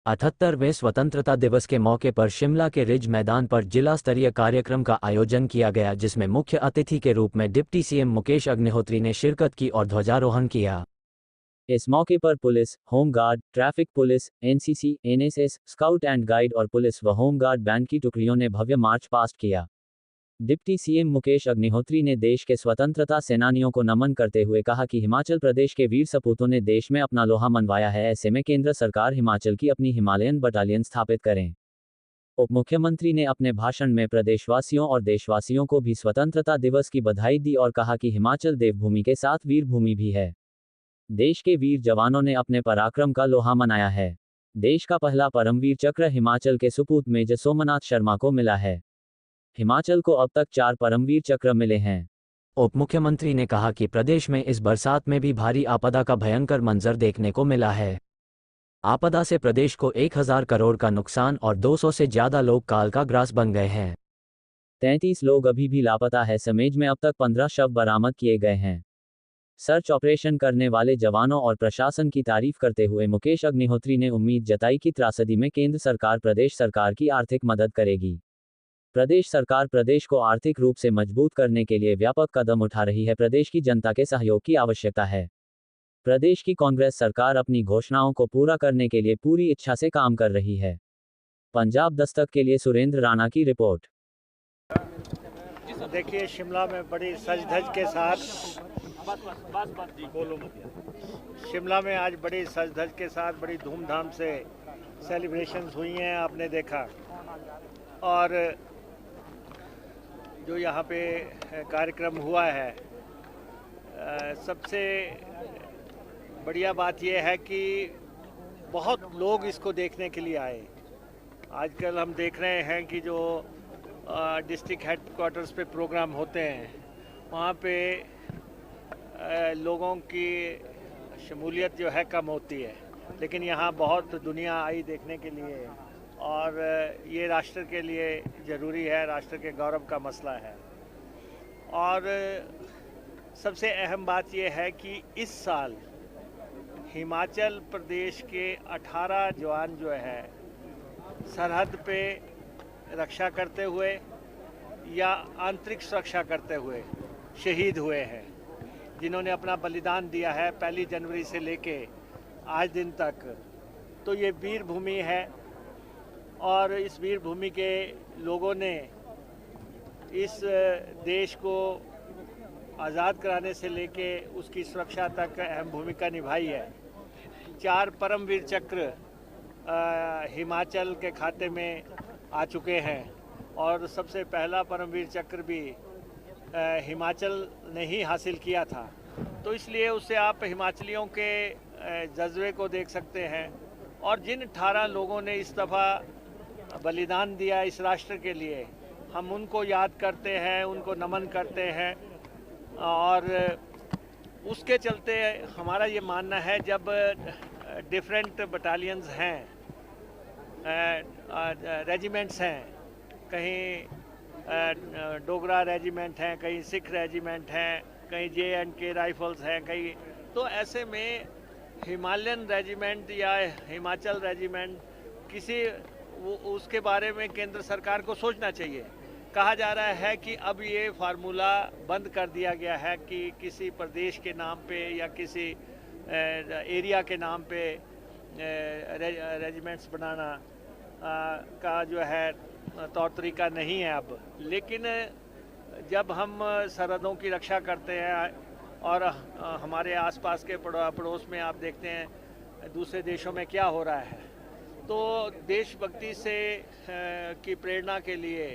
78वें स्वतंत्रता दिवस के मौके पर शिमला के रिज मैदान पर जिला स्तरीय कार्यक्रम का आयोजन किया गया, जिसमें मुख्य अतिथि के रूप में डिप्टी सीएम मुकेश अग्निहोत्री ने शिरकत की और ध्वजारोहण किया। इस मौके पर police, home guard, traffic police, NCC, NSS, scout and guide और पुलिस व होम गार्ड बैंड की टुकड़ियों ने भव्य मार्च पास्ट किया। डिप्टी सीएम मुकेश अग्निहोत्री ने देश के स्वतंत्रता सेनानियों को नमन करते हुए कहा कि हिमाचल प्रदेश के वीर सपूतों ने देश में अपना लोहा मनवाया है, ऐसे में केंद्र सरकार हिमाचल की अपनी हिमालयन बटालियन स्थापित करें। उप मुख्यमंत्री ने अपने भाषण में प्रदेशवासियों और देशवासियों को भी स्वतंत्रता दिवस की बधाई दी और कहा कि हिमाचल देवभूमि के साथ वीर भूमि भी है। देश के वीर जवानों ने अपने पराक्रम का लोहा मनाया है। देश का पहला परमवीर चक्र हिमाचल के सुपूत मेजर सोमनाथ शर्मा को मिला है। हिमाचल को अब तक 4 परमवीर चक्र मिले हैं। उप मुख्यमंत्री ने कहा कि प्रदेश में इस बरसात में भी भारी आपदा का भयंकर मंजर देखने को मिला है। आपदा से प्रदेश को 1000 करोड़ का नुकसान और 200 से ज्यादा लोग काल का ग्रास बन गए हैं। 33 लोग अभी भी लापता है समेत में अब तक 15 शव बरामद किए गए हैं। सर्च ऑपरेशन करने वाले जवानों और प्रशासन की तारीफ करते हुए मुकेश अग्निहोत्री ने उम्मीद जताई कि त्रासदी में केंद्र सरकार प्रदेश सरकार की आर्थिक मदद करेगी। प्रदेश सरकार प्रदेश को आर्थिक रूप से मजबूत करने के लिए व्यापक कदम उठा रही है। प्रदेश की जनता के सहयोग की आवश्यकता है। प्रदेश की कांग्रेस सरकार अपनी घोषणाओं को पूरा करने के लिए पूरी इच्छा से काम कर रही है। पंजाब दस्तक के लिए सुरेंद्र राणा की रिपोर्ट। देखिए, शिमला में बड़ी सज-धज के साथ शिमला में आज बड़ी सज-धज के साथ बड़ी धूमधाम से सेलिब्रेशंस हुई हैं, आपने देखा। और जो यहाँ पे कार्यक्रम हुआ है, सबसे बढ़िया बात यह है कि बहुत लोग इसको देखने के लिए आए। आजकल हम देख रहे हैं कि जो डिस्ट्रिक्ट हेडक्वार्टर्स पे प्रोग्राम होते हैं, वहाँ पे लोगों की शमूलियत जो है कम होती है, लेकिन यहाँ बहुत दुनिया आई देखने के लिए और ये राष्ट्र के लिए ज़रूरी है, राष्ट्र के गौरव का मसला है। और सबसे अहम बात ये है कि इस साल हिमाचल प्रदेश के 18 जवान जो है सरहद पे रक्षा करते हुए या आंतरिक सुरक्षा करते हुए शहीद हुए हैं, जिन्होंने अपना बलिदान दिया है 1 जनवरी से लेके आज दिन तक। तो ये वीर भूमि है और इस वीर भूमि के लोगों ने इस देश को आज़ाद कराने से लेके उसकी सुरक्षा तक अहम भूमिका निभाई है। 4 परमवीर चक्र हिमाचल के खाते में आ चुके हैं और सबसे पहला परमवीर चक्र भी हिमाचल ने ही हासिल किया था। तो इसलिए उससे आप हिमाचलियों के जज्बे को देख सकते हैं। और जिन 18 लोगों ने इस दफ़ा बलिदान दिया इस राष्ट्र के लिए, हम उनको याद करते हैं, उनको नमन करते हैं। और उसके चलते हमारा ये मानना है, जब डिफरेंट बटालियंस हैं, रेजिमेंट्स हैं, कहीं डोगरा रेजिमेंट हैं, कहीं सिख रेजिमेंट हैं, कहीं J&K राइफल्स हैं, कहीं, तो ऐसे में हिमालयन रेजिमेंट या हिमाचल रेजिमेंट किसी उसके बारे में केंद्र सरकार को सोचना चाहिए। कहा जा रहा है कि अब ये फार्मूला बंद कर दिया गया है कि किसी प्रदेश के नाम पे या किसी एरिया के नाम पे रेजिमेंट्स बनाना का जो है तौर तरीका नहीं है अब। लेकिन जब हम सरहदों की रक्षा करते हैं और हमारे आसपास के पड़ोस में आप देखते हैं दूसरे देशों में क्या हो रहा है, तो देशभक्ति से की प्रेरणा के लिए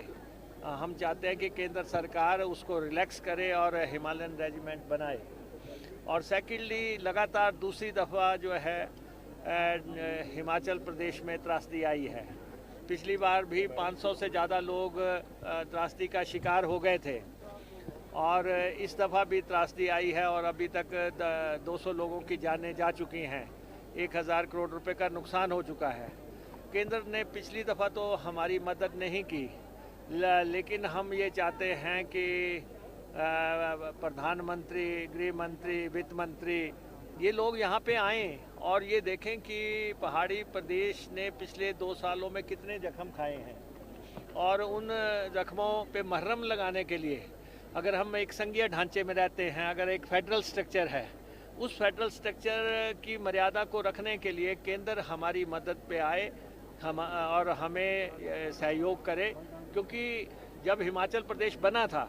हम चाहते हैं कि केंद्र सरकार उसको रिलैक्स करे और हिमालयन रेजिमेंट बनाए। और सेकेंडली, लगातार दूसरी दफ़ा जो है हिमाचल प्रदेश में त्रासदी आई है। पिछली बार भी 500 से ज़्यादा लोग त्रासदी का शिकार हो गए थे और इस दफ़ा भी त्रासदी आई है और अभी तक 200 लोगों की जानें जा चुकी हैं। 1000 करोड़ रुपए का नुकसान हो चुका है। केंद्र ने पिछली दफ़ा तो हमारी मदद नहीं की, लेकिन हम ये चाहते हैं कि प्रधानमंत्री, गृह मंत्री, वित्त मंत्री ये लोग यहाँ पे आएँ और ये देखें कि पहाड़ी प्रदेश ने पिछले 2 सालों में कितने जख्म खाए हैं, और उन जख्मों पे मरहम लगाने के लिए अगर हम एक संघीय ढांचे में रहते हैं, अगर एक फेडरल स्ट्रक्चर है, उस फेडरल स्ट्रक्चर की मर्यादा को रखने के लिए केंद्र हमारी मदद पे आए और हमें सहयोग करे। क्योंकि जब हिमाचल प्रदेश बना था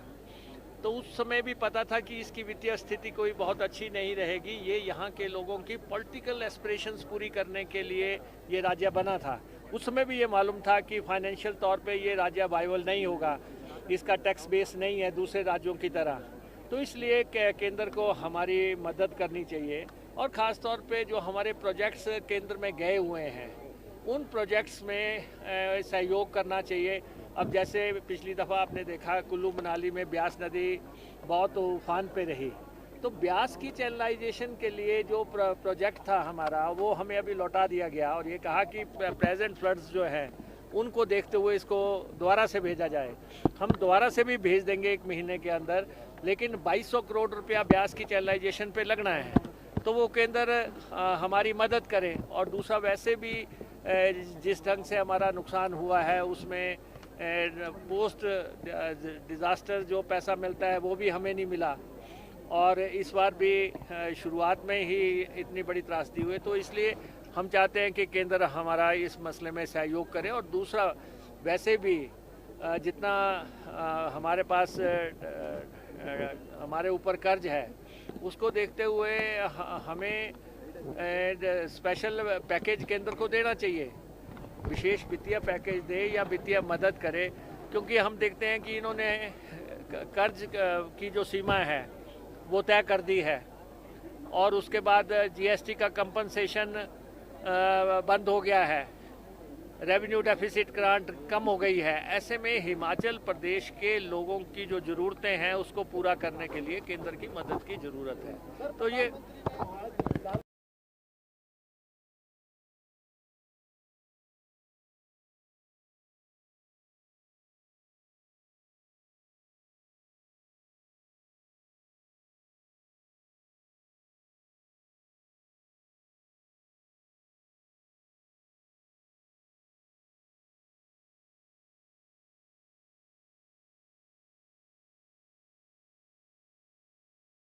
तो उस समय भी पता था कि इसकी वित्तीय स्थिति कोई बहुत अच्छी नहीं रहेगी। ये यहाँ के लोगों की पॉलिटिकल एस्पिरेशंस पूरी करने के लिए ये राज्य बना था। उस समय भी ये मालूम था कि फाइनेंशियल तौर पे ये राज्य वायबल नहीं होगा, इसका टैक्स बेस नहीं है दूसरे राज्यों की तरह। तो इसलिए केंद्र को हमारी मदद करनी चाहिए, और ख़ास तौर पे जो हमारे प्रोजेक्ट्स केंद्र में गए हुए हैं उन प्रोजेक्ट्स में सहयोग करना चाहिए। अब जैसे पिछली दफ़ा आपने देखा कुल्लू मनाली में ब्यास नदी बहुत उफान पे रही, तो ब्यास की चैनलाइजेशन के लिए जो प्रोजेक्ट था हमारा वो हमें अभी लौटा दिया गया, और ये कहा कि प्रेजेंट फ्लड्स जो हैं उनको देखते हुए इसको दोबारा से भेजा जाए। हम दोबारा से भी भेज देंगे 1 महीने के अंदर, लेकिन 2200 करोड़ रुपया ब्यास की चैनलाइजेशन पे लगना है, तो वो केंद्र हमारी मदद करे। और दूसरा, वैसे भी जिस ढंग से हमारा नुकसान हुआ है उसमें पोस्ट डिज़ास्टर जो पैसा मिलता है वो भी हमें नहीं मिला, और इस बार भी शुरुआत में ही इतनी बड़ी त्रासदी हुई। तो इसलिए हम चाहते हैं कि केंद्र हमारा इस मसले में सहयोग करे। और दूसरा, वैसे भी जितना हमारे पास हमारे ऊपर कर्ज है उसको देखते हुए हमें स्पेशल पैकेज केंद्र को देना चाहिए, विशेष वित्तीय पैकेज दे या वित्तीय मदद करे। क्योंकि हम देखते हैं कि इन्होंने कर्ज की जो सीमा है वो तय कर दी है, और उसके बाद जीएसटी का कंपनसेशन बंद हो गया है, रेवेन्यू डेफिसिट ग्रांट कम हो गई है। ऐसे में हिमाचल प्रदेश के लोगों की जो ज़रूरतें हैं उसको पूरा करने के लिए केंद्र की मदद की ज़रूरत है। तो ये